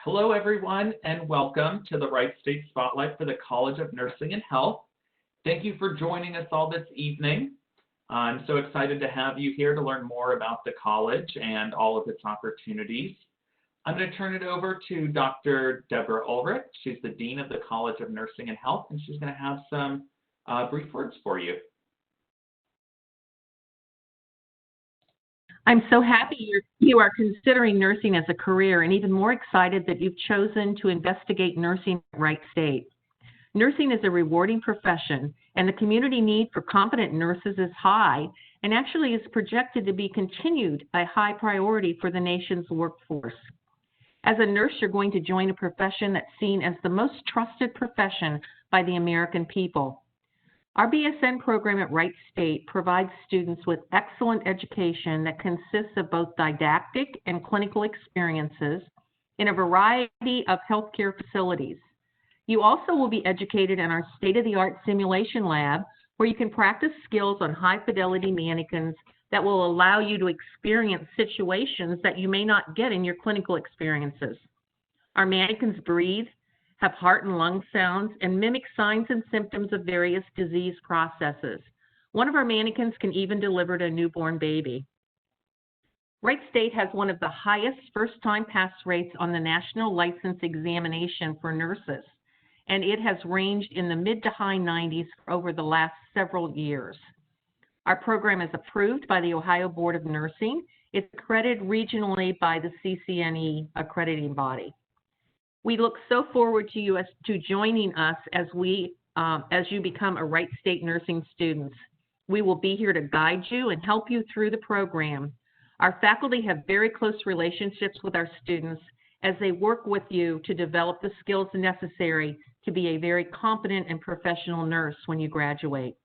Hello, everyone, and welcome to the Wright State Spotlight for the College of Nursing and Health. Thank you for joining us all this evening. I'm so excited to have you here to learn more about the college and all of its opportunities. I'm going to turn it over to Dr. Deborah Ulrich. She's the Dean of the College of Nursing and Health, and she's going to have some brief words for you. I'm so happy you are considering nursing as a career, and even more excited that you've chosen to investigate nursing at Wright State. Nursing is a rewarding profession, and the community need for competent nurses is high, and actually is projected to be continued a high priority for the nation's workforce. As a nurse, you're going to join a profession that's seen as the most trusted profession by the American people. Our BSN program at Wright State provides students with excellent education that consists of both didactic and clinical experiences in a variety of healthcare facilities. You also will be educated in our state-of-the-art simulation lab, where you can practice skills on high-fidelity mannequins that will allow you to experience situations that you may not get in your clinical experiences. Our mannequins breathe, have heart and lung sounds, and mimic signs and symptoms of various disease processes. One of our mannequins can even deliver a newborn baby. Wright State has one of the highest first-time pass rates on the National License Examination for nurses, and it has ranged in the mid to high 90s for over the last several years. Our program is approved by the Ohio Board of Nursing. It's accredited regionally by the CCNE accrediting body. We look so forward to joining us as you become a Wright State nursing student. We will be here to guide you and help you through the program. Our faculty have very close relationships with our students as they work with you to develop the skills necessary to be a very competent and professional nurse when you graduate.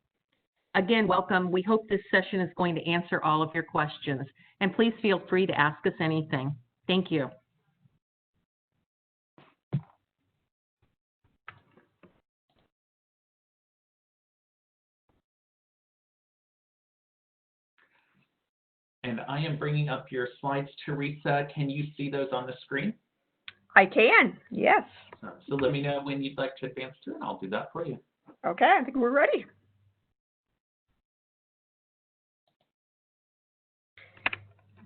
Again, welcome. We hope this session is going to answer all of your questions, and please feel free to ask us anything. Thank you. And I am bringing up your slides, Teresa. Can you see those on the screen? I can, yes. So let me know when you'd like to advance to it, and I'll do that for you. Okay, I think we're ready.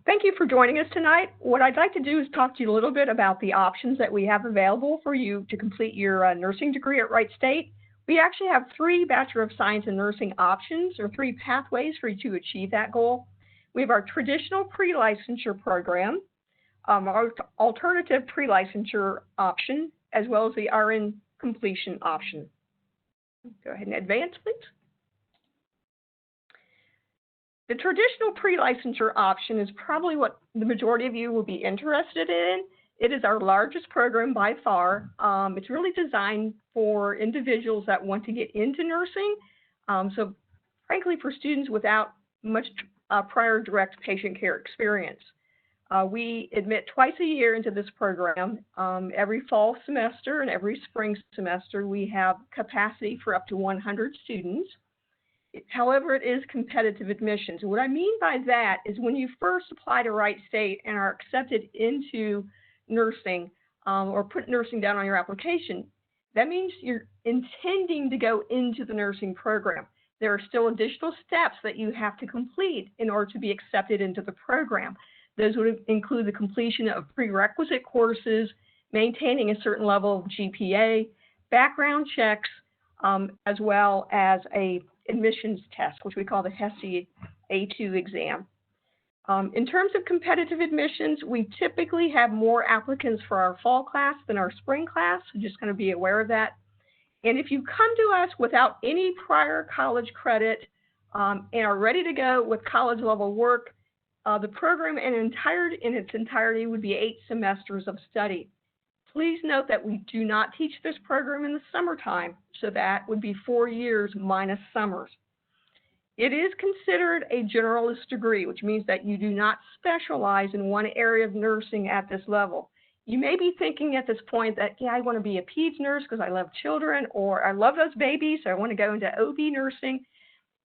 Thank you for joining us tonight. What I'd like to do is talk to you a little bit about the options that we have available for you to complete your nursing degree at Wright State. We actually have 3 Bachelor of Science in Nursing options, or 3 pathways for you to achieve that goal. We have our traditional pre-licensure program, our alternative pre-licensure option, as well as the RN completion option. Go ahead and advance, please. The traditional pre-licensure option is probably what the majority of you will be interested in. It is our largest program by far. It's really designed for individuals that want to get into nursing. So frankly, for students without much prior direct patient care experience. We admit twice a year into this program. Every fall semester and every spring semester, we have capacity for up to 100 students. However, it is competitive admissions. And what I mean by that is when you first apply to Wright State and are accepted into nursing or put nursing down on your application, that means you're intending to go into the nursing program. There are still additional steps that you have to complete in order to be accepted into the program. Those would include the completion of prerequisite courses, maintaining a certain level of GPA, background checks, as well as a admissions test, which we call the HESI A2 exam. In terms of competitive admissions, we typically have more applicants for our fall class than our spring class, so just kind of be aware of that. And if you come to us without any prior college credit and are ready to go with college level work, the program in its entirety would be 8 semesters of study. Please note that we do not teach this program in the summertime, so that would be 4 years minus summers. It is considered a generalist degree, which means that you do not specialize in one area of nursing at this level. You may be thinking at this point that, yeah, I want to be a peds nurse because I love children, or I love those babies, so I want to go into OB nursing.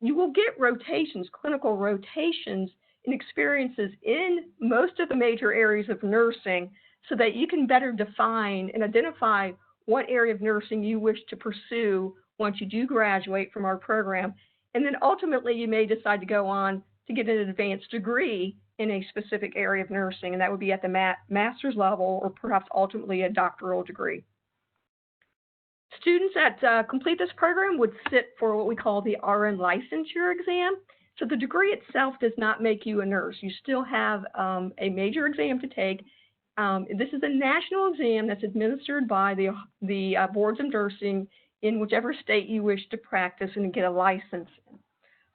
You will get rotations, clinical rotations, and experiences in most of the major areas of nursing so that you can better define and identify what area of nursing you wish to pursue once you do graduate from our program. And then ultimately, you may decide to go on to get an advanced degree in a specific area of nursing, and that would be at the master's level or perhaps ultimately a doctoral degree. Students that complete this program would sit for what we call the RN licensure exam. So the degree itself does not make you a nurse. You still have a major exam to take. This is a national exam that's administered by the boards of nursing in whichever state you wish to practice and get a license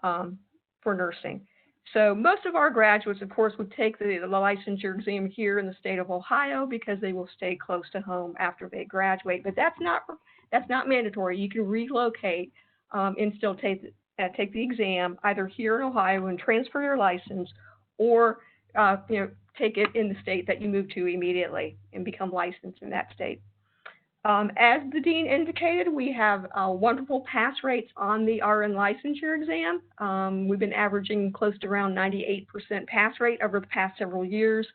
for nursing. So most of our graduates, of course, would take the licensure exam here in the state of Ohio because they will stay close to home after they graduate. But that's not mandatory. You can relocate and still take the exam either here in Ohio and transfer your license, or take it in the state that you move to immediately and become licensed in that state. As the dean indicated, we have wonderful pass rates on the RN licensure exam. We've been averaging close to around 98% pass rate over the past several years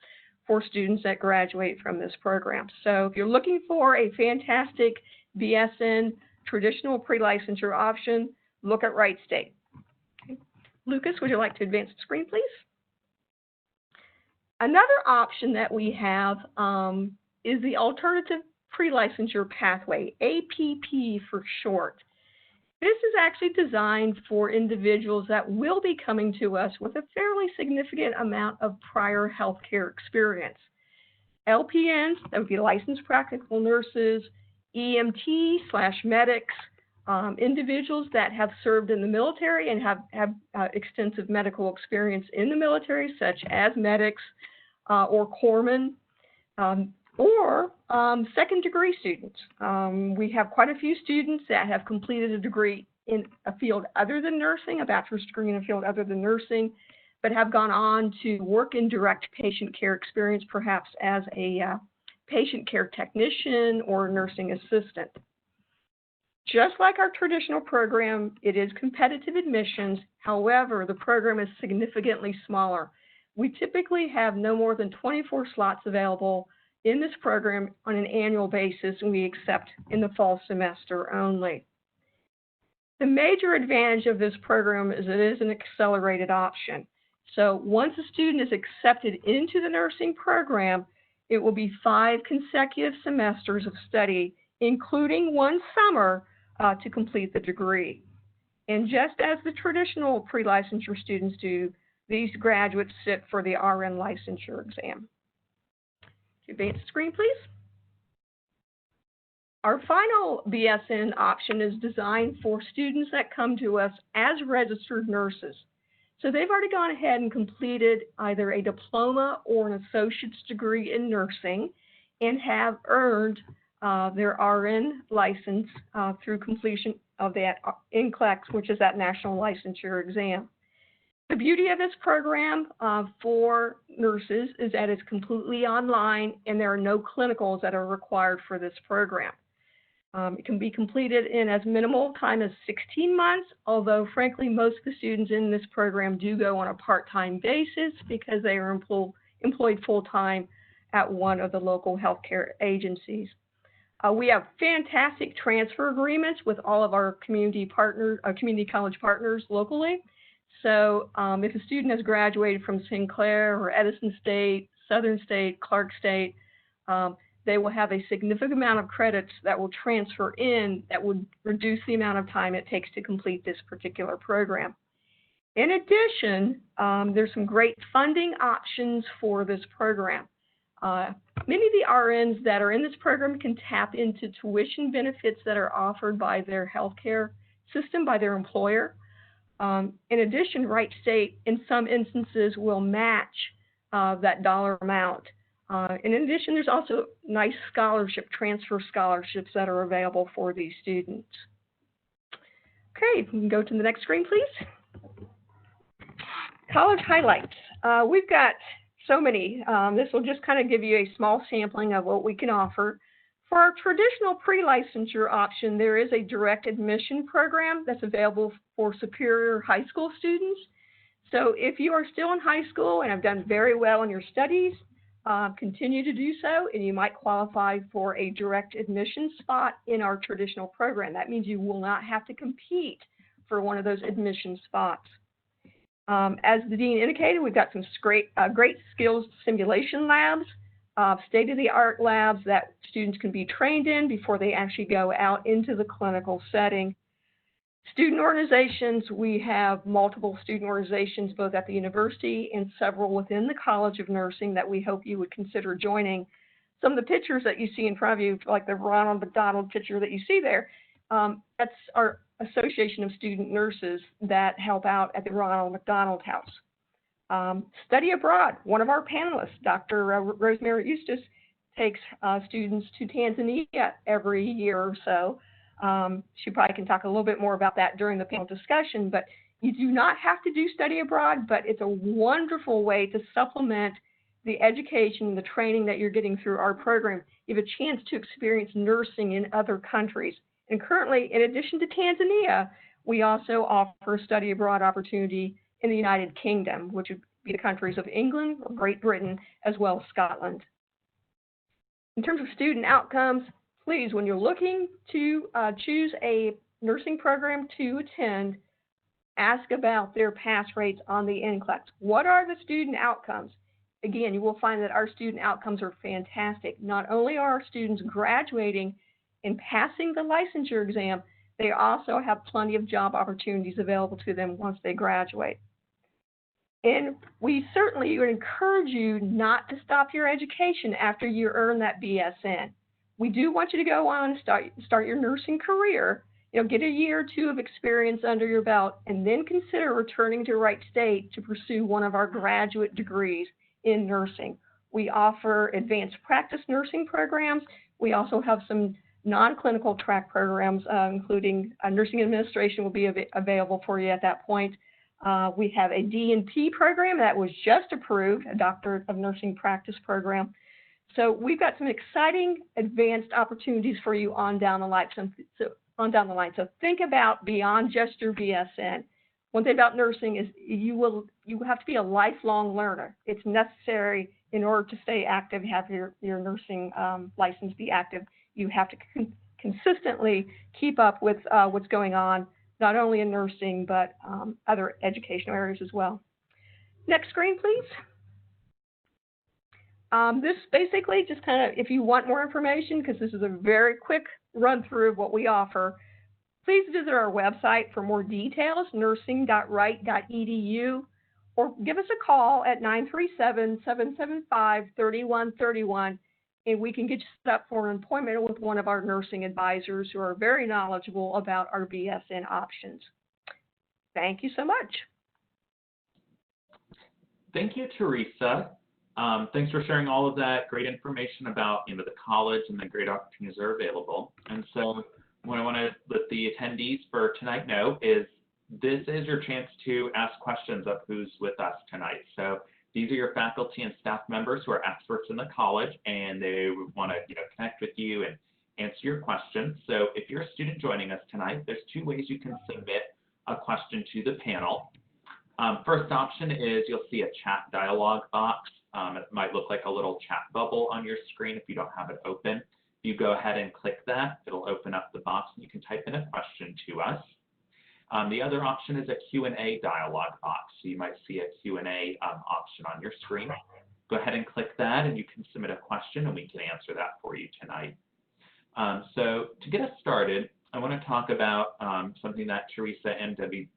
for students that graduate from this program. So if you're looking for a fantastic BSN traditional pre-licensure option, look at Wright State. Okay. Lucas, would you like to advance the screen, please? Another option that we have is the alternative pre-licensure pathway, APP for short. This is actually designed for individuals that will be coming to us with a fairly significant amount of prior healthcare experience. LPNs, that would be licensed practical nurses, EMT/medics, individuals that have served in the military and have extensive medical experience in the military, such as medics or corpsmen, or second degree students. We have quite a few students that have completed a degree in a field other than nursing, a bachelor's degree in a field other than nursing, but have gone on to work in direct patient care experience, perhaps as a patient care technician or nursing assistant. Just like our traditional program, it is competitive admissions. However, the program is significantly smaller. We typically have no more than 24 slots available in this program on an annual basis, and we accept in the fall semester only. The major advantage of this program is it is an accelerated option. So once a student is accepted into the nursing program, it will be 5 consecutive semesters of study, including one summer, to complete the degree. And just as the traditional pre-licensure students do, these graduates sit for the RN licensure exam. Advance the screen, please. Our final BSN option is designed for students that come to us as registered nurses. So they've already gone ahead and completed either a diploma or an associate's degree in nursing and have earned their RN license through completion of that NCLEX, which is that national licensure exam. The beauty of this program for nurses is that it's completely online and there are no clinicals that are required for this program. It can be completed in as minimal time as 16 months, although frankly most of the students in this program do go on a part-time basis because they are employed full-time at one of the local healthcare agencies. We have fantastic transfer agreements with all of our community college partners locally. So if a student has graduated from Sinclair or Edison State, Southern State, Clark State, they will have a significant amount of credits that will transfer in that would reduce the amount of time it takes to complete this particular program. In addition, there's some great funding options for this program. Many of the RNs that are in this program can tap into tuition benefits that are offered by their healthcare system, by their employer. In addition, Wright State, in some instances, will match that dollar amount. And in addition, there's also nice transfer scholarships that are available for these students. Okay, we can go to the next screen, please. College highlights. We've got so many. This will just kind of give you a small sampling of what we can offer. For our traditional pre-licensure option, there is a direct admission program that's available for superior high school students. So if you are still in high school and have done very well in your studies, continue to do so, and you might qualify for a direct admission spot in our traditional program. That means you will not have to compete for one of those admission spots. As the dean indicated, we've got some great skills simulation labs, state-of-the-art labs that students can be trained in before they actually go out into the clinical setting. Student organizations, we have multiple student organizations both at the university and several within the College of Nursing that we hope you would consider joining. Some of the pictures that you see in front of you, like the Ronald McDonald picture that you see there, that's our Association of Student Nurses that help out at the Ronald McDonald House. Study abroad, one of our panelists, Dr. Rosemary Eustace, takes students to Tanzania every year or so. She probably can talk a little bit more about that during the panel discussion, but you do not have to do study abroad, but it's a wonderful way to supplement the education, the training that you're getting through our program. You have a chance to experience nursing in other countries. And currently, in addition to Tanzania, we also offer a study abroad opportunity in the United Kingdom, which would be the countries of England, Great Britain, as well as Scotland. In terms of student outcomes, please, when you're looking to choose a nursing program to attend, ask about their pass rates on the NCLEX. What are the student outcomes? Again, you will find that our student outcomes are fantastic. Not only are our students graduating and passing the licensure exam, they also have plenty of job opportunities available to them once they graduate. And we certainly would encourage you not to stop your education after you earn that BSN. We do want you to go on and start your nursing career, get a year or two of experience under your belt, and then consider returning to Wright State to pursue one of our graduate degrees in nursing. We offer advanced practice nursing programs. We also have some non-clinical track programs, including nursing administration will be available for you at that point. We have a D&P program that was just approved, a Doctor of Nursing Practice program. So we've got some exciting advanced opportunities for you on down the line. So think about beyond just your BSN. One thing about nursing is you have to be a lifelong learner. It's necessary in order to stay active, have your nursing license be active. You have to consistently keep up with what's going on, not only in nursing, but other educational areas as well. Next screen, please. This basically just kind of, if you want more information, because this is a very quick run through of what we offer, please visit our website for more details, nursing.wright.edu, or give us a call at 937-775-3131, and we can get you set up for an appointment with one of our nursing advisors who are very knowledgeable about our BSN options. Thank you so much. Thank you, Teresa. Thanks for sharing all of that great information about the college and the great opportunities that are available. And so what I want to let the attendees for tonight know is this is your chance to ask questions of who's with us tonight. So these are your faculty and staff members who are experts in the college, and they want to connect with you and answer your questions. So if you're a student joining us tonight, there's two ways you can submit a question to the panel. First option is you'll see a chat dialog box. It might look like a little chat bubble on your screen if you don't have it open. If you go ahead and click that, it'll open up the box and you can type in a question to us. The other option is a Q&A dialog box. So you might see a Q&A option on your screen. Go ahead and click that and you can submit a question and we can answer that for you tonight. So to get us started, I want to talk about something that Teresa and Debbie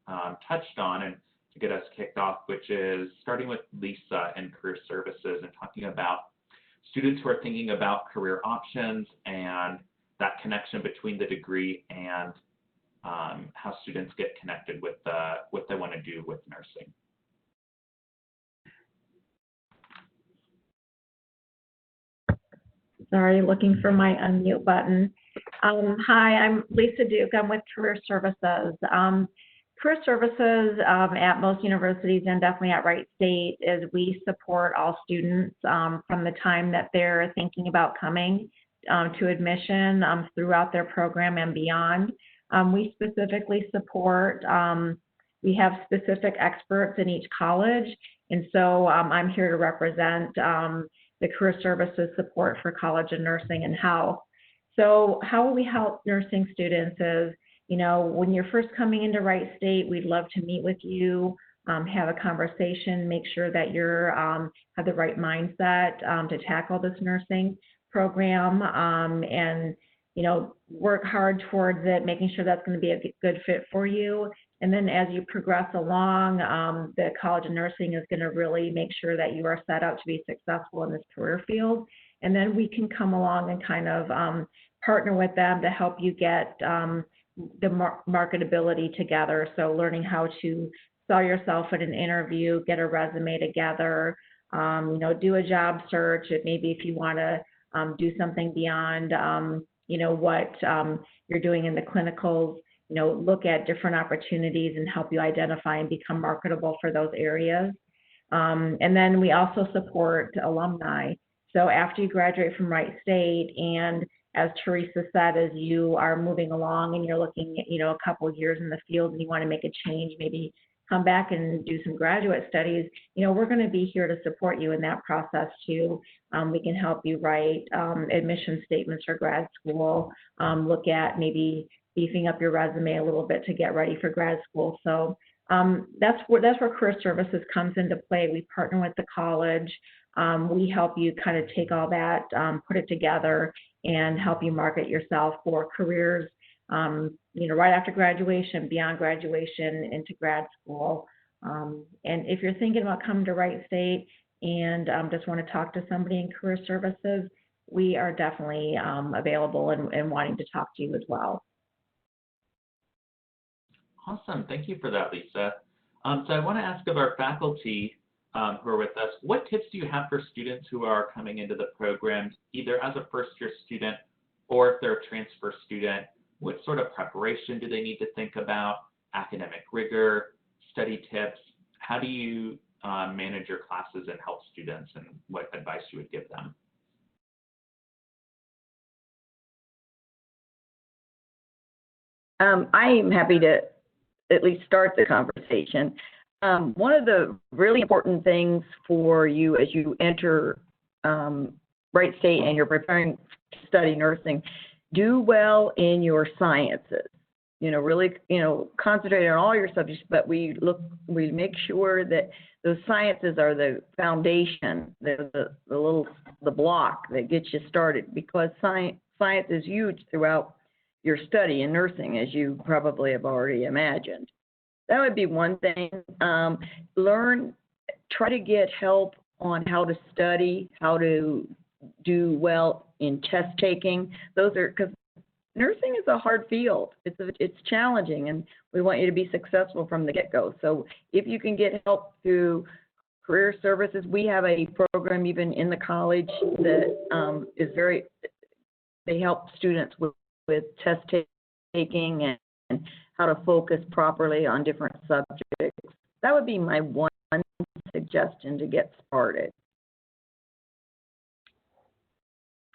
touched on and to get us kicked off, which is starting with Lisa and career services and talking about students who are thinking about career options and that connection between the degree and how students get connected with what they want to do with nursing. Sorry, looking for my unmute button. Hi, I'm Lisa Duke. I'm with Career Services. Career Services at most universities and definitely at Wright State is we support all students from the time that they're thinking about coming to admission throughout their program and beyond. We specifically support, we have specific experts in each college, and so I'm here to represent the career services support for College of Nursing and Health. So how we help nursing students is, you know, when you're first coming into Wright State, we'd love to meet with you, have a conversation, make sure that you're have the right mindset to tackle this nursing program, and you know, work hard towards it, making sure that's going to be a good fit for you. And then as you progress along, the College of Nursing is going to really make sure that you are set up to be successful in this career field. And then we can come along and kind of partner with them to help you get the marketability together. So learning how to sell yourself at an interview, get a resume together, you know, do a job search. Maybe if you want to do something beyond, you know, what you're doing in the clinicals, you know, look at different opportunities and help you identify and become marketable for those areas. And then we also support alumni. So after you graduate from Wright State, and as Teresa said, as you are moving along and you're looking at, you know, a couple of years in the field and you want to make a change, maybe come back and do some graduate studies, you know, we're going to be here to support you in that process too. We can help you write admission statements for grad school, look at maybe beefing up your resume a little bit to get ready for grad school. So that's where career services comes into play. We partner with the college. We help you kind of take all that, put it together, and help you market yourself for careers, you know, right after graduation, beyond graduation, into grad school. And if you're thinking about coming to Wright State and just want to talk to somebody in career services, we are definitely available and wanting to talk to you as well. Awesome. Thank you for that, Lisa. So I want to ask of our faculty who are with us, what tips do you have for students who are coming into the program, either as a first-year student or if they're a transfer student? What sort of preparation do they need to think about? Academic rigor, study tips? How do you manage your classes and help students, and what advice you would give them? I am happy to at least start the conversation. One of the really important things for you as you enter Wright State and you're preparing to study nursing, do well in your sciences. You know, really, you know, concentrate on all your subjects, but we make sure that those sciences are the foundation, the block that gets you started, because science is huge throughout your study in nursing, as you probably have already imagined. That would be one thing. Try to get help on how to study, how to do well in test taking. Those are, because nursing is a hard field. It's challenging, and we want you to be successful from the get-go. So if you can get help through career services, we have a program even in the college that they help students with test taking and how to focus properly on different subjects. That would be my one suggestion to get started.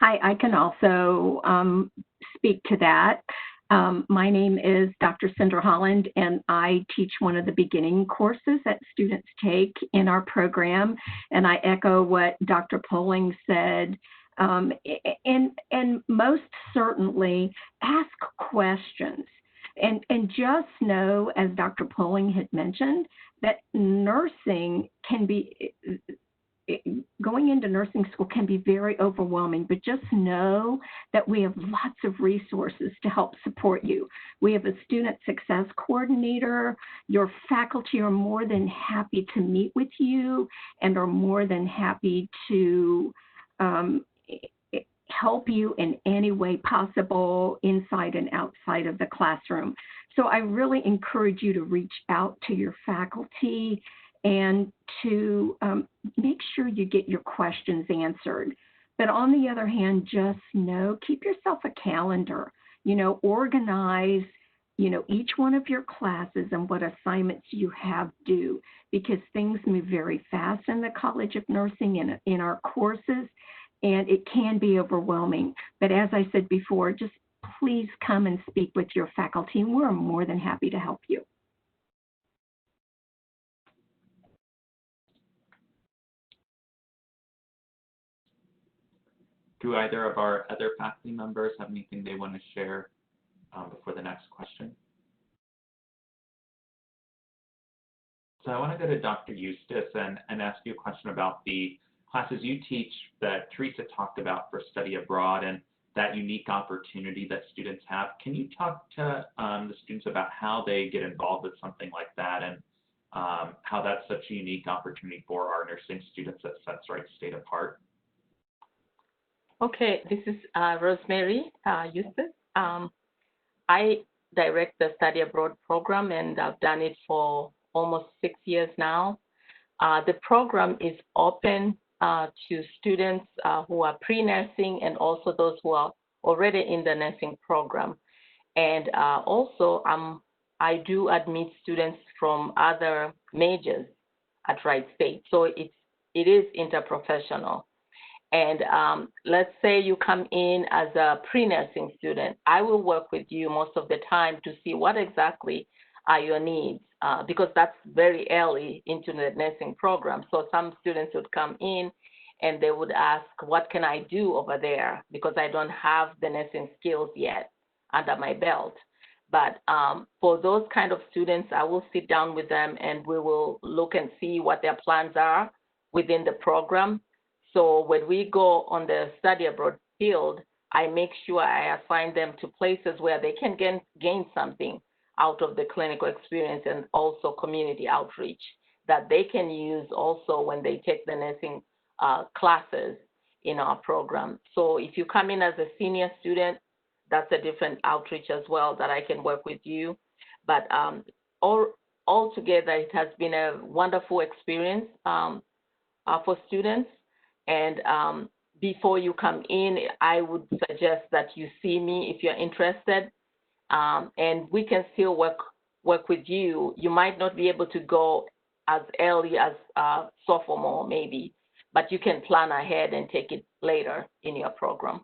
Hi, I can also speak to that. My name is Dr. Cinder Holland, and I teach one of the beginning courses that students take in our program. And I echo what Dr. Poling said. And most certainly ask questions. And just know, as Dr. Poling had mentioned, that nursing can be, going into nursing school can be very overwhelming, but just know that we have lots of resources to help support you. We have a student success coordinator. Your faculty are more than happy to meet with you and are more than happy to help you in any way possible inside and outside of the classroom. So I really encourage you to reach out to your faculty and to make sure you get your questions answered. But on the other hand, just know, keep yourself a calendar, you know, organize, you know, each one of your classes and what assignments you have due, because things move very fast in the College of Nursing in our courses, and it can be overwhelming. But as I said before, just please come and speak with your faculty, and we're more than happy to help you. Do either of our other faculty members have anything they want to share before the next question? So I want to go to Dr. Eustace and ask you a question about the classes you teach that Teresa talked about for study abroad and that unique opportunity that students have. Can you talk to the students about how they get involved with something like that and how that's such a unique opportunity for our nursing students that sets Wright State apart? Okay, this is Rosemary Eustace. I direct the study abroad program, and I've done it for almost 6 years now. The program is open to students who are pre-nursing and also those who are already in the nursing program. And also, I do admit students from other majors at Wright State. So it is interprofessional. And let's say you come in as a pre-nursing student. I will work with you most of the time to see what exactly are your needs, because that's very early into the nursing program. So some students would come in and they would ask, what can I do over there? Because I don't have the nursing skills yet under my belt. But for those kind of students, I will sit down with them and we will look and see what their plans are within the program. So when we go on the study abroad field, I make sure I assign them to places where they can gain something out of the clinical experience and also community outreach that they can use also when they take the nursing classes in our program. So if you come in as a senior student, that's a different outreach as well that I can work with you. But altogether, it has been a wonderful experience for students. And before you come in, I would suggest that you see me if you're interested, and we can still work with you. You might not be able to go as early as sophomore maybe, but you can plan ahead and take it later in your program.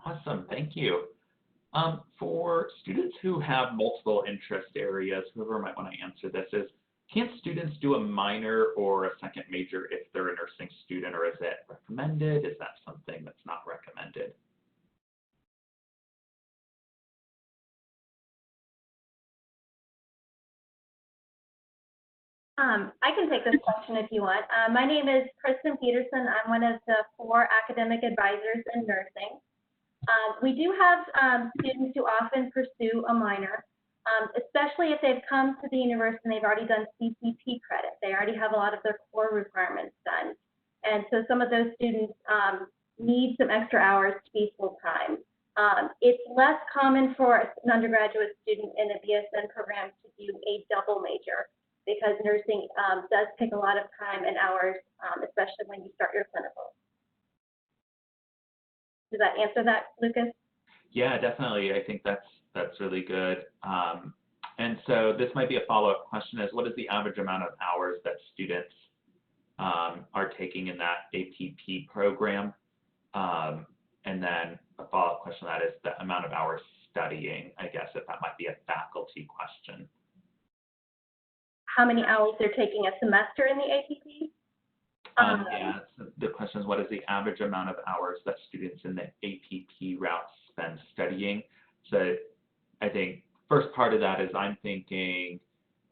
Awesome, thank you. For students who have multiple interest areas, whoever might want to answer this is, can students do a minor or a second major if they're a nursing student, or is it recommended? Is that something that's not recommended? I can take this question if you want. My name is Kristen Peterson. I'm one of the 4 academic advisors in nursing. We do have students who often pursue a minor, especially if they've come to the university and they've already done CCP credit. They already have a lot of their core requirements done. And so some of those students need some extra hours to be full-time. It's less common for an undergraduate student in a BSN program to do a double major, because nursing does take a lot of time and hours, especially when you start your clinical. Does that answer that, Lucas? Yeah, definitely. I think that's really good. And so this might be a follow-up question is, what is the average amount of hours that students are taking in that APP program? And then a follow-up question to that is the amount of hours studying, I guess, if that might be a faculty question. How many hours they're taking a semester in the APP? Yeah, so the question is, what is the average amount of hours that students in the APP route spend studying? So I think first part of that is I'm thinking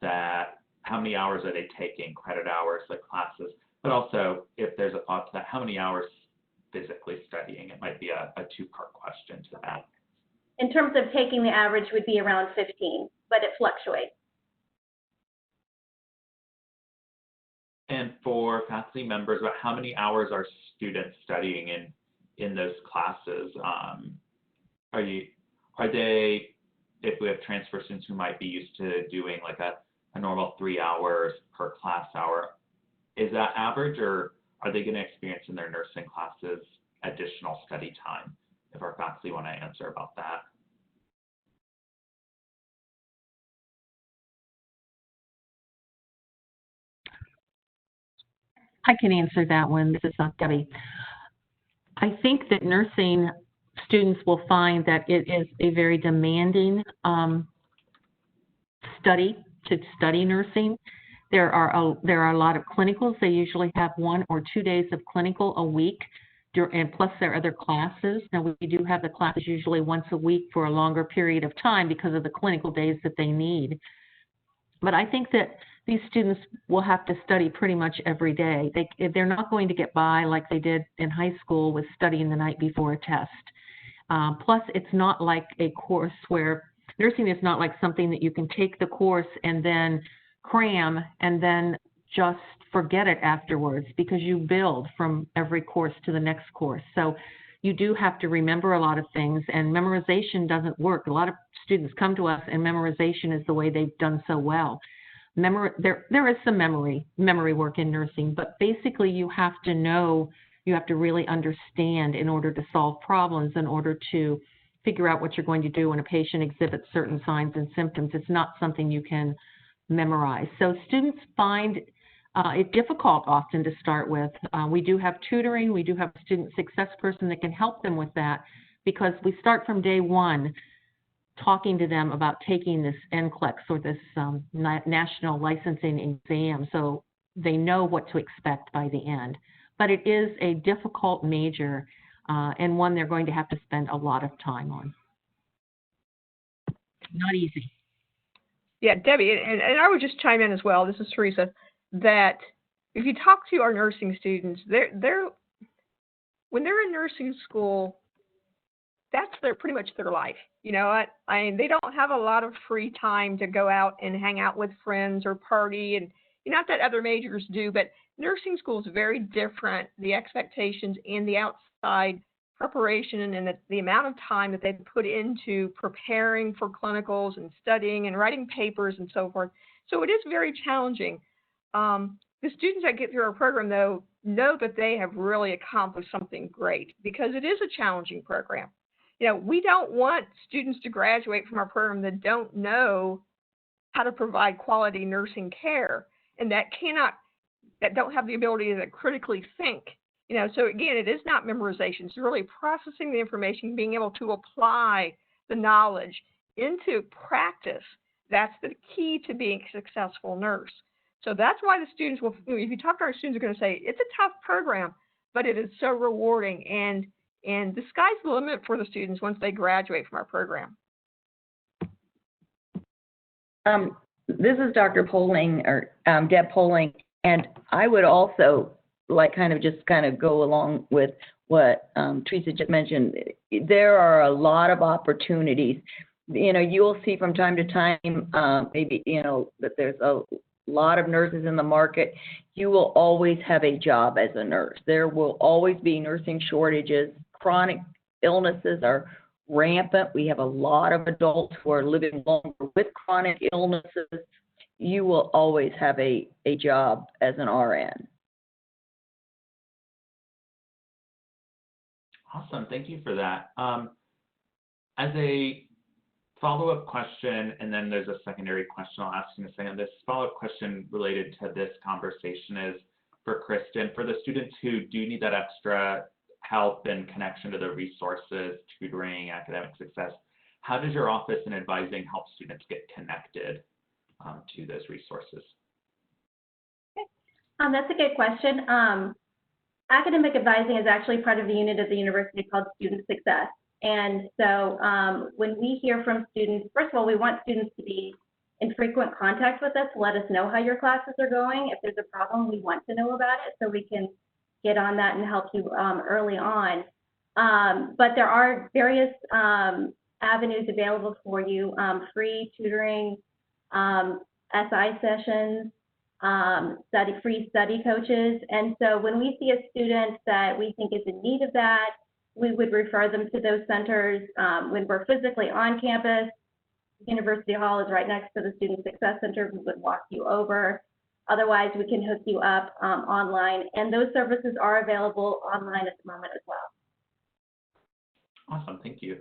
that how many hours are they taking, credit hours, like classes, but also if there's a thought to that, how many hours physically studying? It might be a 2-part question to that. In terms of taking, the average would be around 15, but it fluctuates. And for faculty members, about how many hours are students studying in those classes? Are they, if we have transfer students who might be used to doing like a normal 3 hours per class hour, is that average, or are they going to experience in their nursing classes additional study time? If our faculty want to answer about that. I can answer that one. This is Debbie. I think that nursing students will find that it is a very demanding study to study nursing. There are a lot of clinicals. They usually have 1 or 2 days of clinical a week, and plus there are other classes. Now, we do have the classes usually once a week for a longer period of time because of the clinical days that they need. But I think that these students will have to study pretty much every day. They're not going to get by like they did in high school with studying the night before a test. Plus, it's not like a course where nursing is not like something that you can take the course and then cram and then just forget it afterwards, because you build from every course to the next course. So you do have to remember a lot of things, and memorization doesn't work. A lot of students come to us and memorization is the way they've done so well. There is some memory work in nursing, but basically you have to know, you have to really understand in order to solve problems, in order to figure out what you're going to do when a patient exhibits certain signs and symptoms. It's not something you can memorize. So students find it difficult often to start with. We do have tutoring. We do have a student success person that can help them with that, because we start from day one talking to them about taking this NCLEX, or this national licensing exam, so they know what to expect by the end. But it is a difficult major, and one they're going to have to spend a lot of time on. Not easy. Yeah, Debbie, and I would just chime in as well. This is Teresa. That if you talk to our nursing students, when they're in nursing school, that's pretty much their life. You know what? They don't have a lot of free time to go out and hang out with friends or party, and not that other majors do, but nursing school is very different. The expectations and the outside preparation and the amount of time that they put into preparing for clinicals and studying and writing papers and so forth. So it is very challenging. The students that get through our program, though, know that they have really accomplished something great, because it is a challenging program. We don't want students to graduate from our program that don't know how to provide quality nursing care, and that don't have the ability to critically think. So again, it is not memorization. It's really processing the information, being able to apply the knowledge into practice. That's the key to being a successful nurse. So that's why the students will, if you talk to our students, are going to say, it's a tough program, but it is so rewarding. And the sky's the limit for the students once they graduate from our program. This is Dr. Poling, or Deb Poling, and I would also kind of go along with what Teresa just mentioned. There are a lot of opportunities. You'll see from time to time, maybe, that there's a lot of nurses in the market. You will always have a job as a nurse. There will always be nursing shortages. Chronic illnesses are rampant. We have a lot of adults who are living longer with chronic illnesses. You will always have a job as an RN. Awesome, thank you for that. As a follow-up question, and then there's a secondary question I'll ask in a second. This follow-up question related to this conversation is for Kristen. For the students who do need that extra help and connection to the resources, tutoring, academic success, how does your office in advising help students get connected to those resources? That's a good question. Academic advising is actually part of the unit of the university called Student Success. And so when we hear from students, first of all, we want students to be in frequent contact with us to let us know how your classes are going. If there's a problem, we want to know about it so we can get on that and help you early on. But there are various avenues available for you, free tutoring, SI sessions, free study coaches. And so when we see a student that we think is in need of that, we would refer them to those centers. When we're physically on campus, University Hall is right next to the Student Success Center. We would walk you over. Otherwise, we can hook you up online. And those services are available online at the moment as well. Awesome, thank you.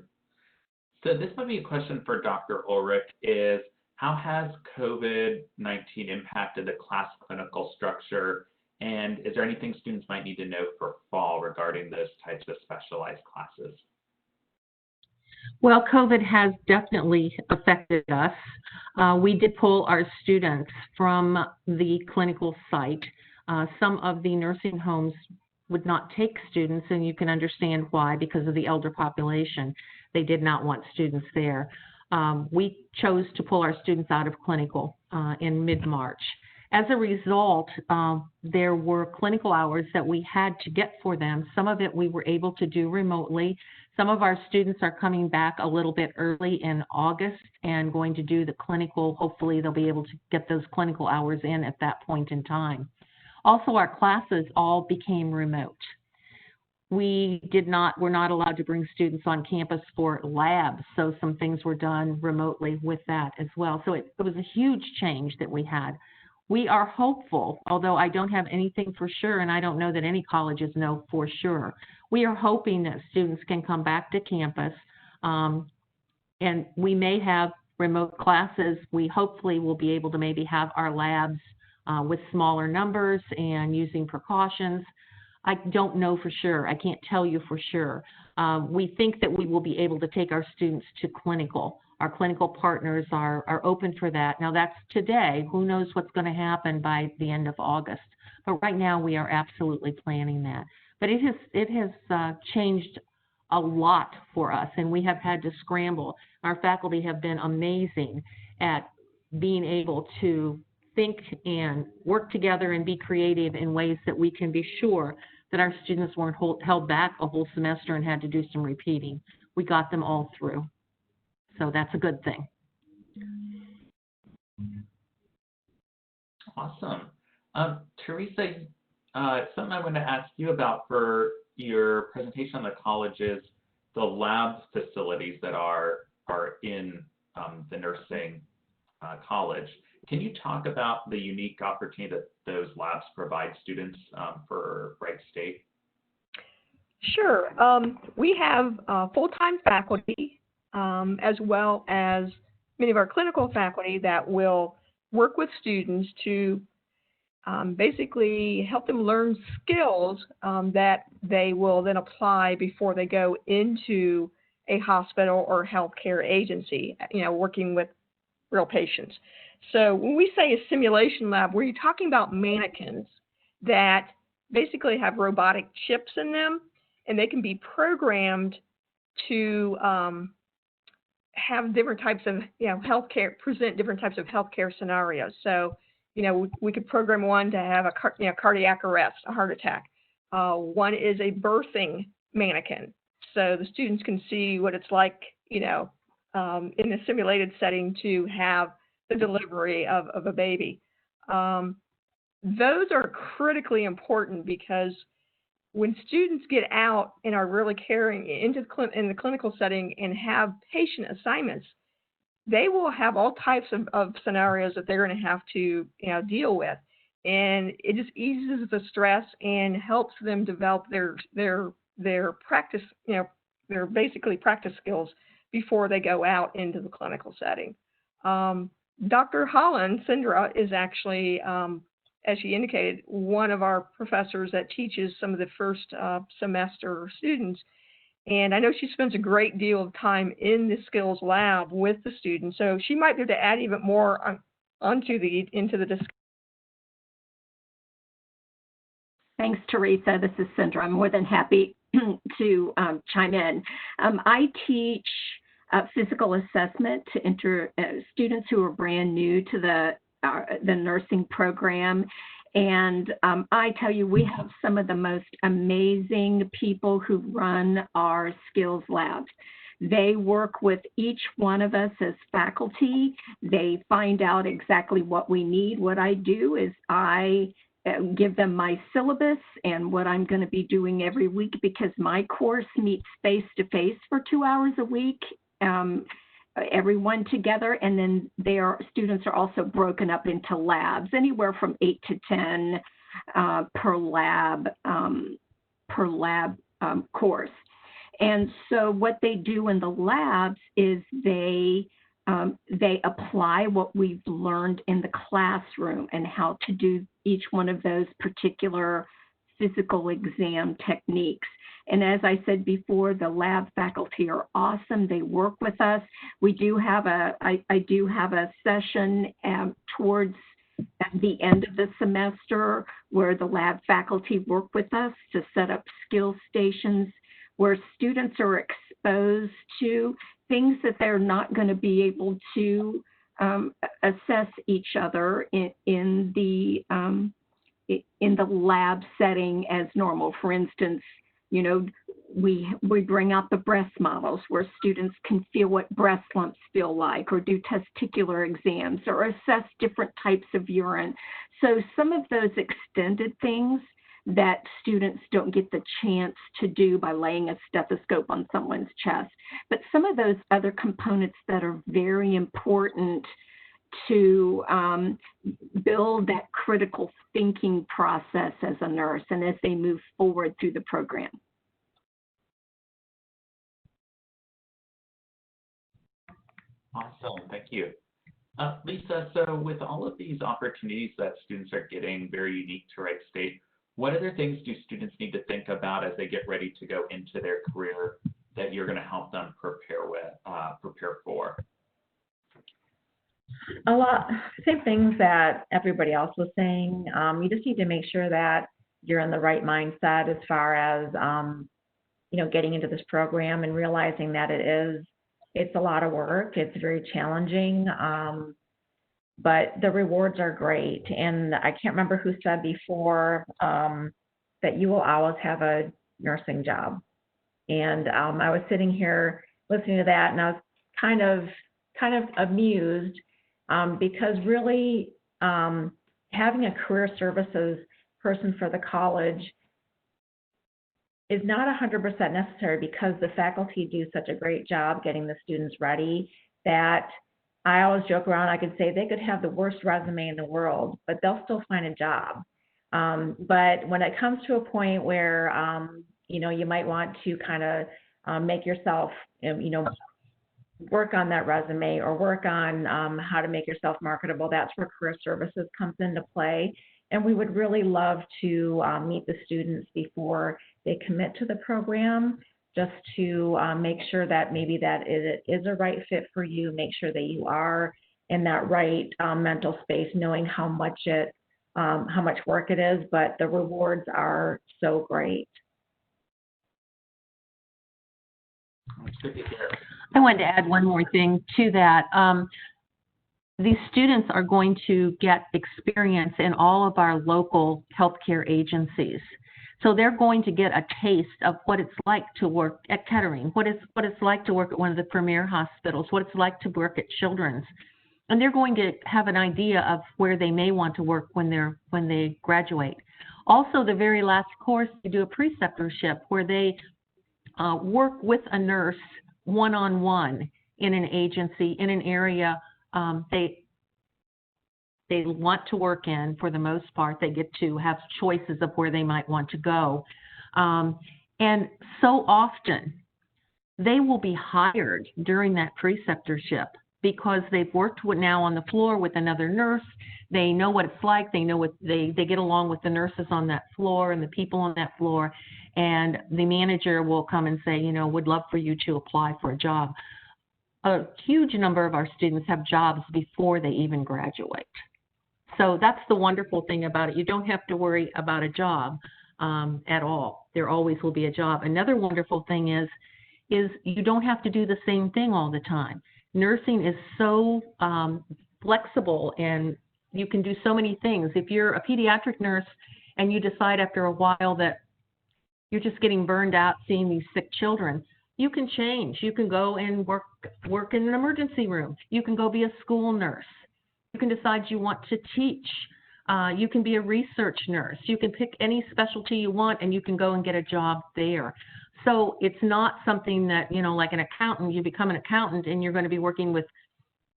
So this might be a question for Dr. Ulrich, is how has COVID-19 impacted the class clinical structure? And is there anything students might need to know for fall regarding those types of specialized classes? Well, COVID has definitely affected us. We did pull our students from the clinical site. Some of the nursing homes would not take students, and you can understand why, because of the elder population. They did not want students there. We chose to pull our students out of clinical in mid-March. As a result, there were clinical hours that we had to get for them. Some of it we were able to do remotely. Some of our students are coming back a little bit early in August and going to do the clinical. Hopefully they'll be able to get those clinical hours in at that point in time. Also, our classes all became remote. We're not allowed to bring students on campus for labs, so some things were done remotely with that as well. So it was a huge change that we had. We are hopeful, although I don't have anything for sure, and I don't know that any colleges know for sure. We are hoping that students can come back to campus, and we may have remote classes. We hopefully will be able to maybe have our labs with smaller numbers and using precautions. I don't know for sure. I can't tell you for sure. We think that we will be able to take our students to clinical. Our clinical partners are open for that. Now that's today. Who knows what's going to happen by the end of August. But right now we are absolutely planning that. But it has changed a lot for us, and we have had to scramble. Our faculty have been amazing at being able to think and work together and be creative in ways that we can be sure that our students weren't held back a whole semester and had to do some repeating. We got them all through. So that's a good thing. Awesome. Teresa, something I want to ask you about for your presentation on the college is the lab facilities that are in the nursing college. Can you talk about the unique opportunity that those labs provide students for Wright State? Sure. We have full-time faculty as well as many of our clinical faculty that will work with students to basically help them learn skills that they will then apply before they go into a hospital or healthcare agency, working with real patients. So when we say a simulation lab, we're talking about mannequins that basically have robotic chips in them, and they can be programmed to have different types of present different types of healthcare scenarios. So we could program one to have a cardiac arrest, a heart attack. One is a birthing mannequin, so the students can see what it's like in a simulated setting to have the delivery of a baby. Those are critically important because when students get out and are really caring in the clinical setting and have patient assignments, they will have all types of scenarios that they're going to have to deal with, and it just eases the stress and helps them develop their practice, their basically practice skills before they go out into the clinical setting. Dr. Holland, Sindra, is actually, as she indicated, one of our professors that teaches some of the first semester students. And I know she spends a great deal of time in the skills lab with the students. So she might be able to add even more into the discussion. Thanks, Teresa. This is Sindra. I'm more than happy to chime in. I teach physical assessment to students who are brand new to the nursing program. And I tell you, we have some of the most amazing people who run our skills labs. They work with each one of us as faculty. They find out exactly what we need. What I do is I give them my syllabus and what I'm going to be doing every week, because my course meets face-to-face for 2 hours a week. Everyone together, and then their students are also broken up into labs, anywhere from 8 to 10 per lab course. And so what they do in the labs is they apply what we've learned in the classroom and how to do each one of those particular physical exam techniques. And as I said before, the lab faculty are awesome. They work with us. We do have I do have a session towards the end of the semester where the lab faculty work with us to set up skill stations where students are exposed to things that they're not going to be able to assess each other in the lab setting as normal. For instance, you know, we bring out the breast models where students can feel what breast lumps feel like, or do testicular exams, or assess different types of urine. So some of those extended things that students don't get the chance to do by laying a stethoscope on someone's chest. But some of those other components that are very important to build that critical thinking process as a nurse and as they move forward through the program. Awesome, thank you. Lisa, so with all of these opportunities that students are getting very unique to Wright State, what other things do students need to think about as they get ready to go into their career that you're going to help them prepare for? A lot, same things that everybody else was saying. You just need to make sure that you're in the right mindset as far as, you know, getting into this program and realizing that it's a lot of work. It's very challenging, but the rewards are great. And I can't remember who said before that you will always have a nursing job. And I was sitting here listening to that, and I was kind of amused because really having a career services person for the college is not 100% necessary, because the faculty do such a great job getting the students ready that I always joke around. I could say they could have the worst resume in the world, but they'll still find a job. But when it comes to a point where, you know, you might want to kind of make yourself, you know, work on that resume or work on how to make yourself marketable, that's where career services comes into play. And we would really love to meet the students before they commit to the program, just to make sure that maybe that it is a right fit for you, make sure that you are in that right mental space, knowing how much work it is, but the rewards are so great. It's good to hear. I wanted to add one more thing to that. These students are going to get experience in all of our local healthcare agencies. So they're going to get a taste of what it's like to work at Kettering, what it's like to work at one of the premier hospitals, what it's like to work at Children's. And they're going to have an idea of where they may want to work when they graduate. Also, the very last course, they do a preceptorship where they work with a nurse one-on-one in an agency, in an area they want to work in. For the most part, they get to have choices of where they might want to go. And so often, they will be hired during that preceptorship because they've worked now on the floor with another nurse. They know what it's like. They know what they get along with the nurses on that floor and the people on that floor. And the manager will come and say, you know, would love for you to apply for a job. A huge number of our students have jobs before they even graduate. So that's the wonderful thing about it. You don't have to worry about a job at all. There always will be a job. Another wonderful thing is you don't have to do the same thing all the time. Nursing is so flexible, and you can do so many things. If you're a pediatric nurse and you decide after a while that you're just getting burned out seeing these sick children, you can change. You can go and work in an emergency room. You can go be a school nurse. You can decide you want to teach. You can be a research nurse. You can pick any specialty you want, and you can go and get a job there. So it's not something that, you know, like an accountant, you become an accountant and you're going to be working with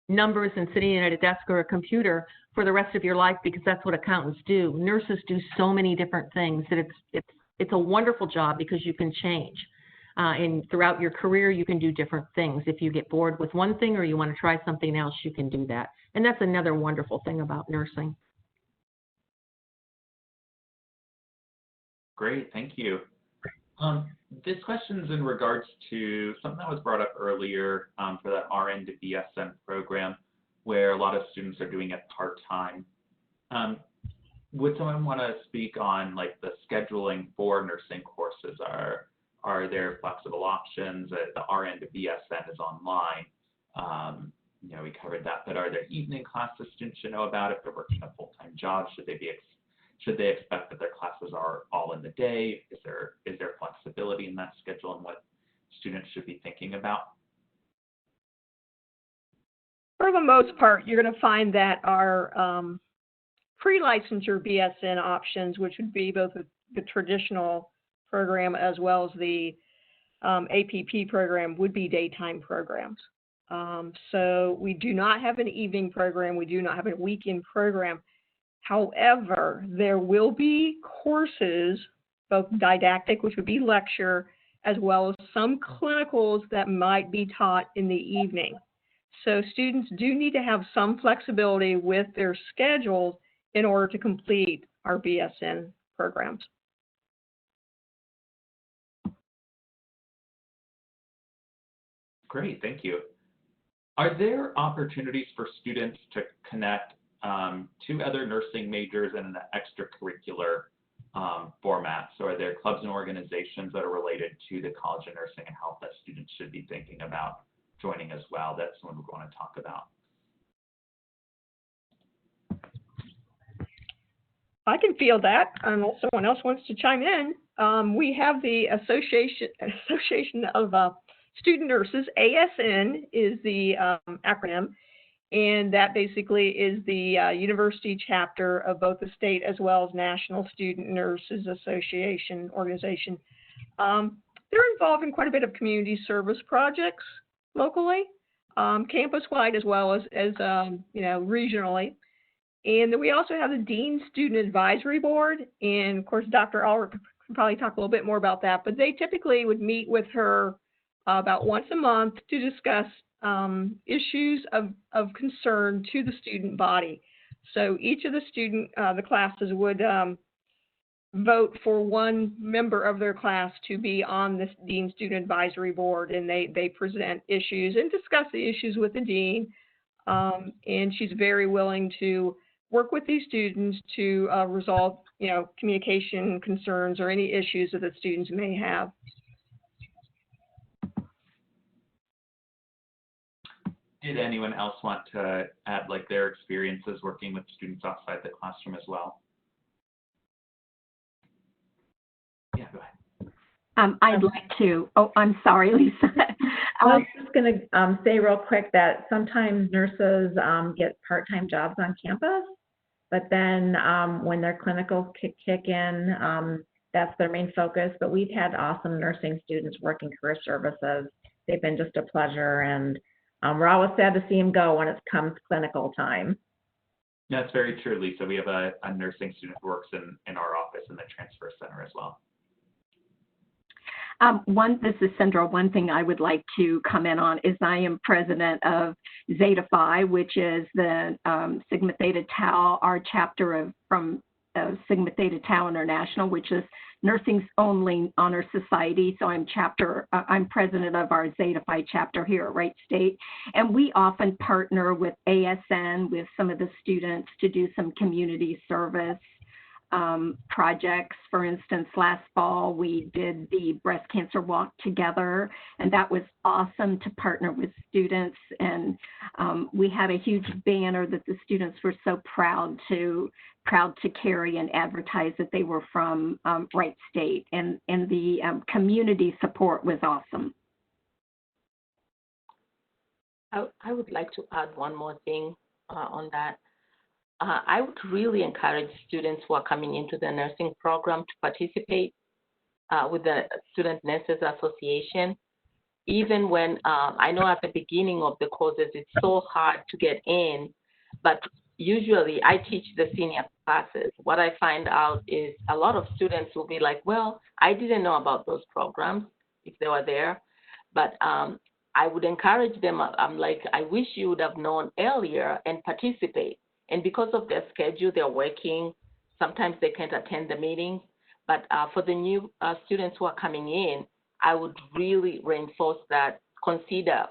numbers and sitting at a desk or a computer for the rest of your life, because that's what accountants do. Nurses do so many different things that it's a wonderful job because you can change. And throughout your career, you can do different things. If you get bored with one thing or you want to try something else, you can do that. And that's another wonderful thing about nursing. Great, thank you. This question's in regards to something that was brought up earlier for that RN to BSN program, where a lot of students are doing it part-time. Would someone want to speak on like the scheduling for nursing courses? Are there flexible options? The RN to BSN is online. You know, we covered that, but are there evening classes students should know about if they're working a full-time job? Should they expect that their classes are all in the day? Is there flexibility in that schedule, and what students should be thinking about? For the most part, you're going to find that our pre-licensure BSN options, which would be both the traditional program as well as the APP program, would be daytime programs. So we do not have an evening program. We do not have a weekend program. However, there will be courses, both didactic, which would be lecture, as well as some clinicals that might be taught in the evening. So students do need to have some flexibility with their schedules in order to complete our BSN programs. Great, thank you. Are there opportunities for students to connect to other nursing majors in an extracurricular format? So are there clubs and organizations that are related to the College of Nursing and Health that students should be thinking about joining as well? That's one we want to talk about. I can field that, unless someone else wants to chime in. We have the Association of Student Nurses. ASN is the acronym, and that basically is the university chapter of both the state as well as National Student Nurses Association organization. They're involved in quite a bit of community service projects locally, campus-wide as well as you know, regionally. And then we also have the Dean Student Advisory Board, and of course, Dr. Ulrich can probably talk a little bit more about that, but they typically would meet with her about once a month to discuss issues of concern to the student body. So each of the classes would vote for one member of their class to be on this Dean Student Advisory Board, and they present issues and discuss the issues with the dean. And she's very willing to work with these students to resolve, you know, communication concerns or any issues that the students may have. Did anyone else want to add like their experiences working with students outside the classroom as well? Yeah, go ahead. I'd like to. Oh, I'm sorry, Lisa. I was just going to say real quick that sometimes nurses get part-time jobs on campus, but then when their clinicals kick in, that's their main focus. But we've had awesome nursing students working career services. They've been just a pleasure, and we're always sad to see them go when it comes clinical time. That's very true, Lisa. We have a nursing student who works in our office in the transfer center as well. This is Sandra. One thing I would like to comment on is I am president of Zeta Phi, which is the Sigma Theta Tau, our chapter from Sigma Theta Tau International, which is nursing's only honor society. So I'm president of our Zeta Phi chapter here at Wright State. And we often partner with ASN, with some of the students, to do some community service projects. For instance, last fall we did the breast cancer walk together, and that was awesome to partner with students. And we had a huge banner that the students were so proud to carry and advertise that they were from Wright State, and the community support was awesome. I would like to add one more thing on that. I would really encourage students who are coming into the nursing program to participate with the Student Nurses Association. Even when I know at the beginning of the courses, it's so hard to get in, but usually I teach the senior classes. What I find out is a lot of students will be like, well, I didn't know about those programs if they were there, but I would encourage them. I'm like, I wish you would have known earlier and participate. And because of their schedule, they're working. Sometimes they can't attend the meetings. But for the new students who are coming in, I would really reinforce that, consider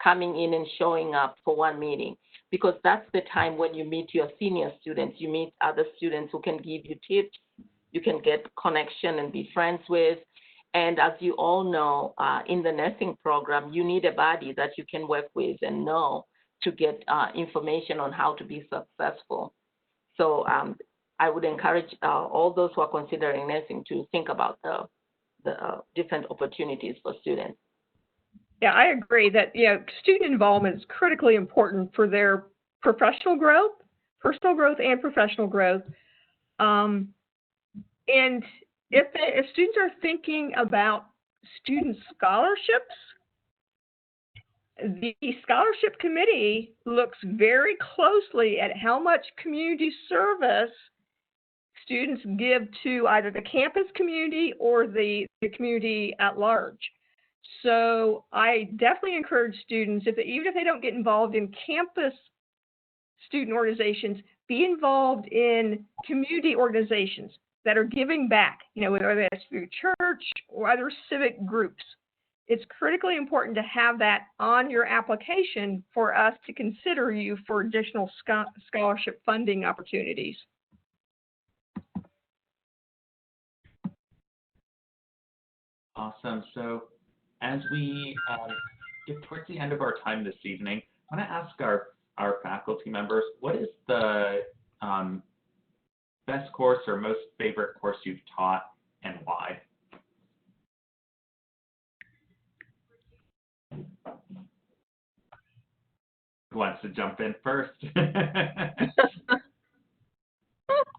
coming in and showing up for one meeting, because that's the time when you meet your senior students, you meet other students who can give you tips, you can get connection and be friends with. And as you all know, in the nursing program, you need a body that you can work with and know to get information on how to be successful. So I would encourage all those who are considering nursing to think about the different opportunities for students. Yeah, I agree that student involvement is critically important for their professional growth, personal growth, and professional growth. And if students are thinking about student scholarships, the scholarship committee looks very closely at how much community service students give to either the campus community or the community at large. So I definitely encourage students, even if they don't get involved in campus student organizations, be involved in community organizations that are giving back, whether that's through church or other civic groups. It's critically important to have that on your application for us to consider you for additional scholarship funding opportunities. Awesome. So as we get towards the end of our time this evening, I want to ask our faculty members, what is the best course or most favorite course you've taught and why? Who wants to jump in first?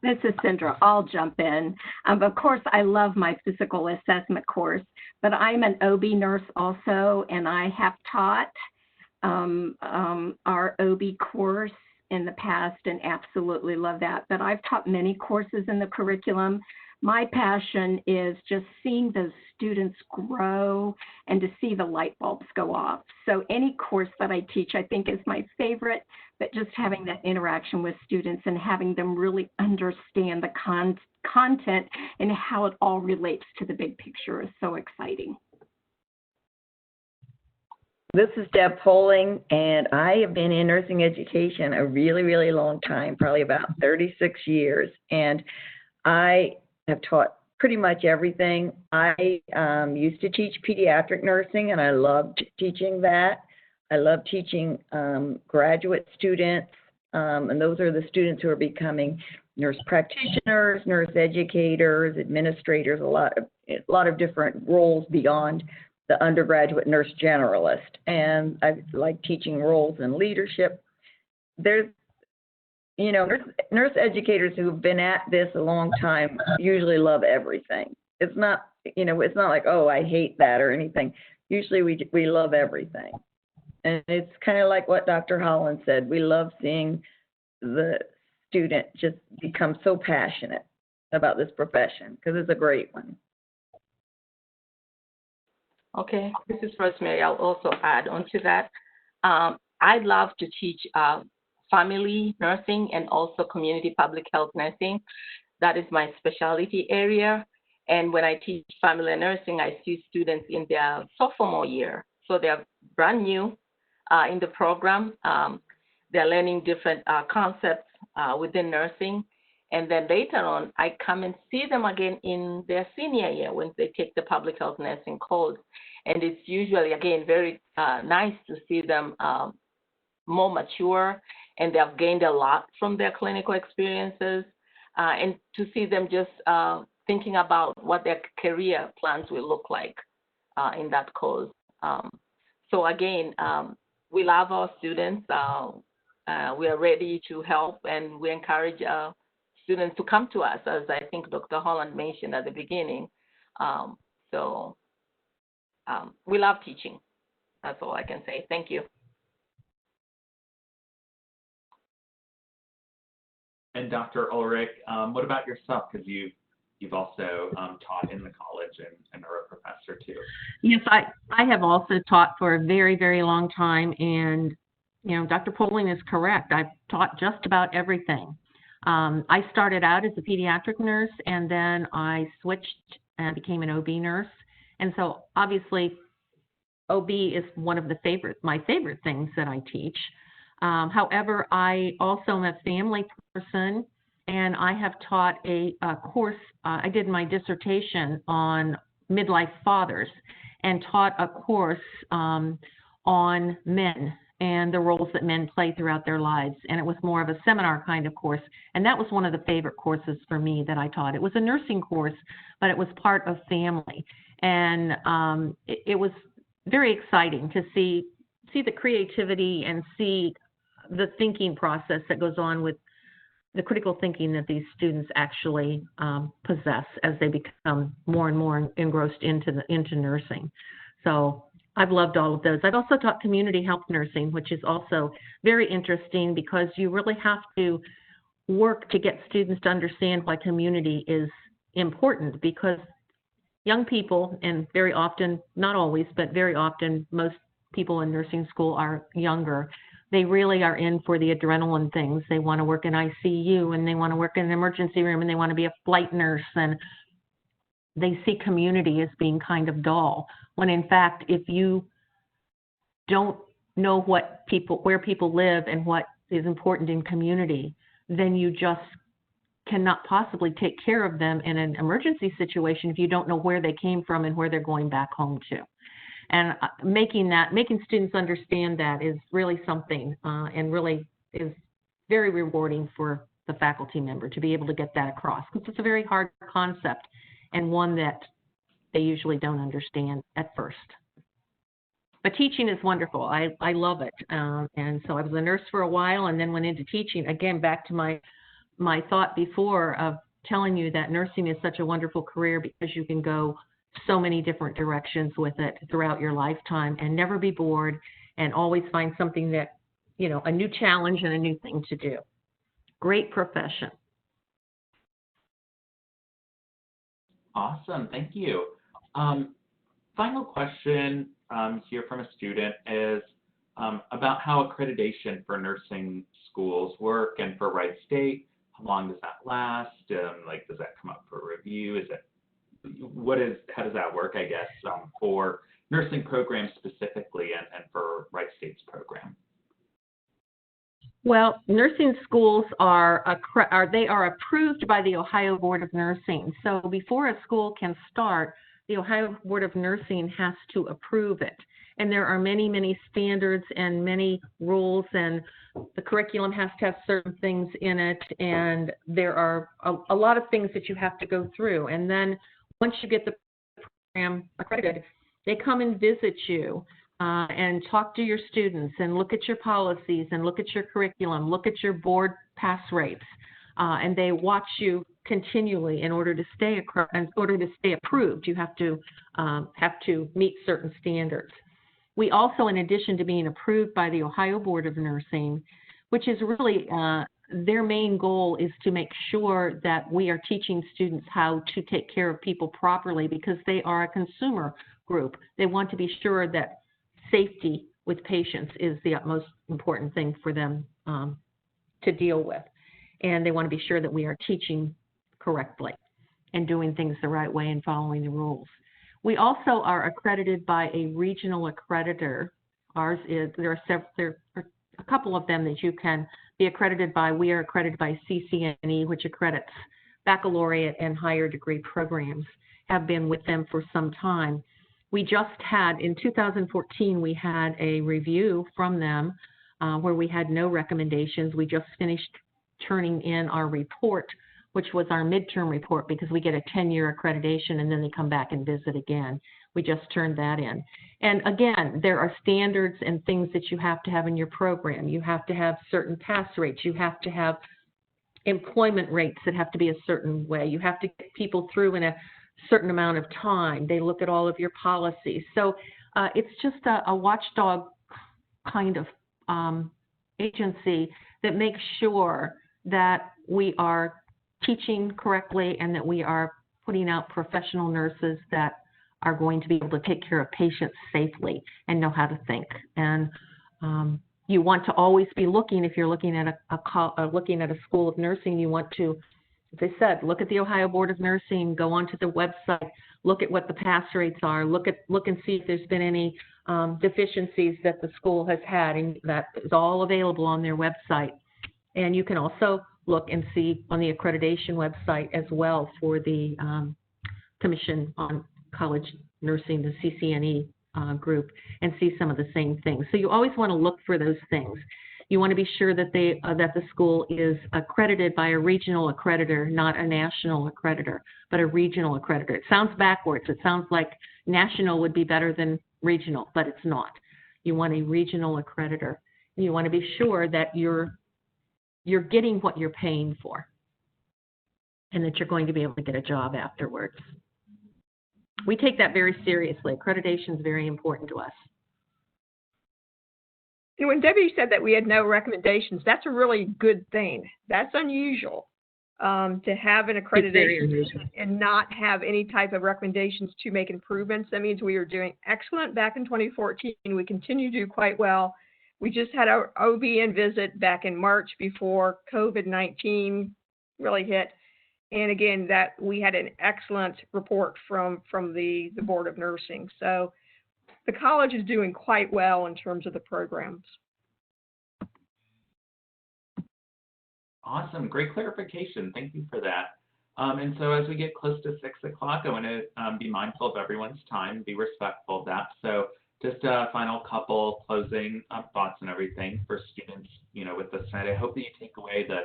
This is Sandra. I'll jump in. Of course, I love my physical assessment course, but I'm an OB nurse also, and I have taught our OB course in the past and absolutely love that. But I've taught many courses in the curriculum. My passion is just seeing those students grow and to see the light bulbs go off. So any course that I teach, I think, is my favorite, but just having that interaction with students and having them really understand the content and how it all relates to the big picture is so exciting. This is Deb Poling, and I have been in nursing education a really, really long time, probably about 36 years. And I have taught pretty much everything. I used to teach pediatric nursing, and I loved teaching that. I love teaching graduate students, and those are the students who are becoming nurse practitioners, nurse educators, administrators, a lot of different roles beyond the undergraduate nurse generalist. And I like teaching roles in leadership. There's, nurse educators who've been at this a long time usually love everything. It's not, it's not like, oh, I hate that or anything. Usually we love everything. And it's kind of like what Dr. Holland said. We love seeing the student just become so passionate about this profession because it's a great one. Okay, this is Rosemary. I'll also add on to that. I love to teach family nursing and also community public health nursing. That is my specialty area. And when I teach family nursing, I see students in their sophomore year. So they're brand new in the program. They're learning different concepts within nursing. And then later on, I come and see them again in their senior year when they take the public health nursing course. And it's usually, again, very nice to see them more mature, and they have gained a lot from their clinical experiences, and to see them just thinking about what their career plans will look like in that course. So again, we love our students. We are ready to help, and we encourage students to come to us, as I think Dr. Holland mentioned at the beginning. We love teaching. That's all I can say. Thank you. And Dr. Ulrich, what about yourself? Because you've also taught in the college and are a professor too. Yes, I have also taught for a very, very long time, and Dr. Poling is correct. I've taught just about everything. I started out as a pediatric nurse, and then I switched and became an OB nurse. And so obviously OB is one of my favorite things that I teach. However, I also am a family person, and I have taught a course. I did my dissertation on midlife fathers and taught a course on men and the roles that men play throughout their lives. And it was more of a seminar kind of course. And that was one of the favorite courses for me that I taught. It was a nursing course, but it was part of family. And it was very exciting to see the creativity and see the thinking process that goes on with the critical thinking that these students actually possess as they become more and more engrossed into nursing. So I've loved all of those. I've also taught community health nursing, which is also very interesting because you really have to work to get students to understand why community is important, because young people, and very often, not always, but very often, most people in nursing school are younger. They really are in for the adrenaline things. They want to work in ICU, and they want to work in an emergency room, and they want to be a flight nurse, and they see community as being kind of dull, when in fact, if you don't know where people live and what is important in community, then you just cannot possibly take care of them in an emergency situation if you don't know where they came from and where they're going back home to. And making students understand that is really something, and really is very rewarding for the faculty member to be able to get that across, because it's a very hard concept and one that they usually don't understand at first. But teaching is wonderful. I love it. And so I was a nurse for a while and then went into teaching. Again, back to my thought before of telling you that nursing is such a wonderful career because you can go so many different directions with it throughout your lifetime and never be bored and always find something that, a new challenge and a new thing to do. Great profession. Awesome, thank you. Final question here from a student is about how accreditation for nursing schools work and for Wright State. How long does that last? Does that come up for review? How does that work, I guess, for nursing programs specifically and for Wright State's program? Well, nursing schools are approved by the Ohio Board of Nursing. So before a school can start, the Ohio Board of Nursing has to approve it. And there are many, many standards and many rules, and the curriculum has to have certain things in it, and there are a lot of things that you have to go through. And then once you get the program accredited, they come and visit you and talk to your students and look at your policies and look at your curriculum, look at your board pass rates, and they watch you continually in order to stay approved. You have to meet certain standards. We also, in addition to being approved by the Ohio Board of Nursing, which is really their main goal is to make sure that we are teaching students how to take care of people properly, because they are a consumer group. They want to be sure that safety with patients is the utmost important thing for them to deal with. And they want to be sure that we are teaching correctly and doing things the right way and following the rules. We also are accredited by a regional accreditor. Ours is, there are a couple of them that you can be accredited by. We are accredited by CCNE, which accredits baccalaureate and higher degree programs, have been with them for some time. We just had, in 2014, we had a review from them where we had no recommendations. We just finished turning in our report, which was our midterm report, because we get a 10-year accreditation and then they come back and visit again. We just turned that in. And again, there are standards and things that you have to have in your program. You have to have certain pass rates. You have to have employment rates that have to be a certain way. You have to get people through in a certain amount of time. They look at all of your policies. So it's just a watchdog kind of agency that makes sure that we are teaching correctly and that we are putting out professional nurses that are going to be able to take care of patients safely and know how to think. And You want to always be looking, if you're looking at a school of nursing, you want to, as I said, look at the Ohio Board of Nursing, go onto the website, look at what the pass rates are, look and see if there's been any deficiencies that the school has had, and that is all available on their website. And you can also look and see on the accreditation website as well for the Commission on College Nursing, the CCNE group, and see some of the same things. So you always want to look for those things. You want to be sure that that the school is accredited by a regional accreditor, not a national accreditor, but a regional accreditor. It sounds backwards. It sounds like national would be better than regional, but it's not. You want a regional accreditor. And you want to be sure that you're getting what you're paying for, and that you're going to be able to get a job afterwards. We take that very seriously. Accreditation is very important to us. And when Debbie said that we had no recommendations, that's a really good thing. That's unusual to have an accreditation and not have any type of recommendations to make improvements. That means we were doing excellent back in 2014. We continue to do quite well. We just had our OBN visit back in March before COVID-19 really hit. And again, that we had an excellent report from the Board of Nursing. So the college is doing quite well in terms of the programs. Awesome, great clarification. Thank you for that. And so as we get close to 6 o'clock, I want to be mindful of everyone's time, be respectful of that. So just a final couple closing thoughts and everything for students, with this tonight. I hope that you take away the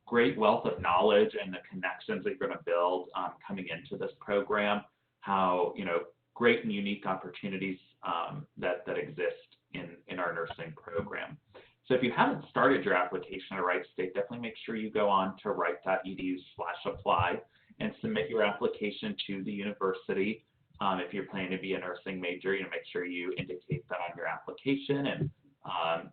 great wealth of knowledge and the connections that you're going to build coming into this program, how, great and unique opportunities that exist in our nursing program. So if you haven't started your application at Wright State, definitely make sure you go on to wright.edu/apply and submit your application to the university. If you're planning to be a nursing major, make sure you indicate that on your application and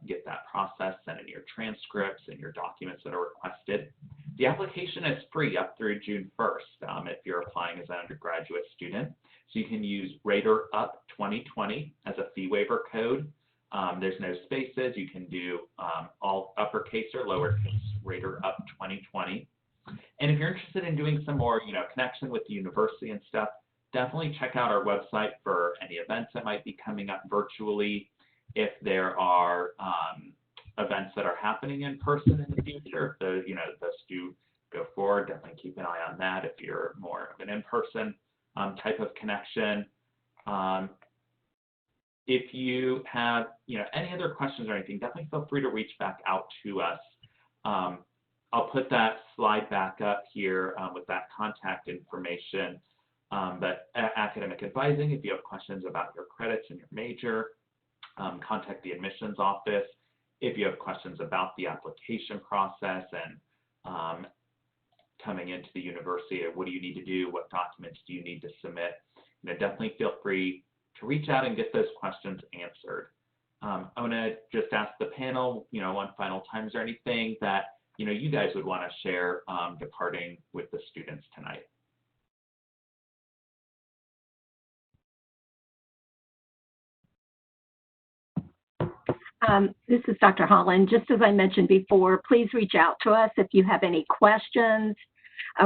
get that process, send in your transcripts and your documents that are requested. The application is free up through June 1st if you're applying as an undergraduate student. So you can use RaterUp 2020 as a fee waiver code. There's no spaces. You can do all uppercase or lowercase, RaterUp 2020. And if you're interested in doing some more, connection with the university and stuff, definitely check out our website for any events that might be coming up virtually. If there are events that are happening in person in the future, those do go forward. Definitely keep an eye on that if you're more of an in-person type of connection. If you have any other questions or anything, definitely feel free to reach back out to us. I'll put that slide back up here with that contact information. But academic advising, if you have questions about your credits and your major, contact the admissions office. If you have questions about the application process and coming into the university, what do you need to do? What documents do you need to submit? Definitely feel free to reach out and get those questions answered. I want to just ask the panel, one final time, is there anything that you guys would want to share departing with the students tonight? This is Dr. Holland. Just as I mentioned before, please reach out to us if you have any questions.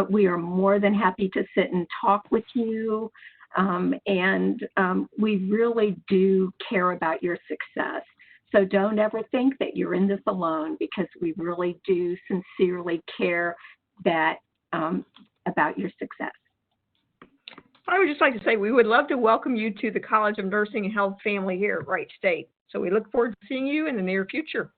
We are more than happy to sit and talk with you. We really do care about your success. So don't ever think that you're in this alone, because we really do sincerely care that about your success. I would just like to say we would love to welcome you to the College of Nursing and Health family here at Wright State. So we look forward to seeing you in the near future.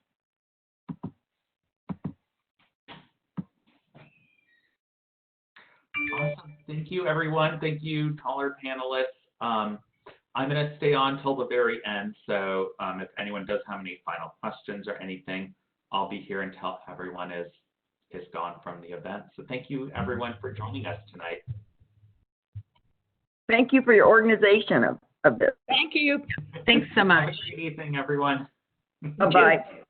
Awesome. Thank you, everyone. Thank you, caller panelists. I'm going to stay on till the very end. So if anyone does have any final questions or anything, I'll be here until everyone is gone from the event. So thank you, everyone, for joining us tonight. Thank you for your organization of this. Thank you. Thanks so much. Have a great evening, everyone. Bye-bye.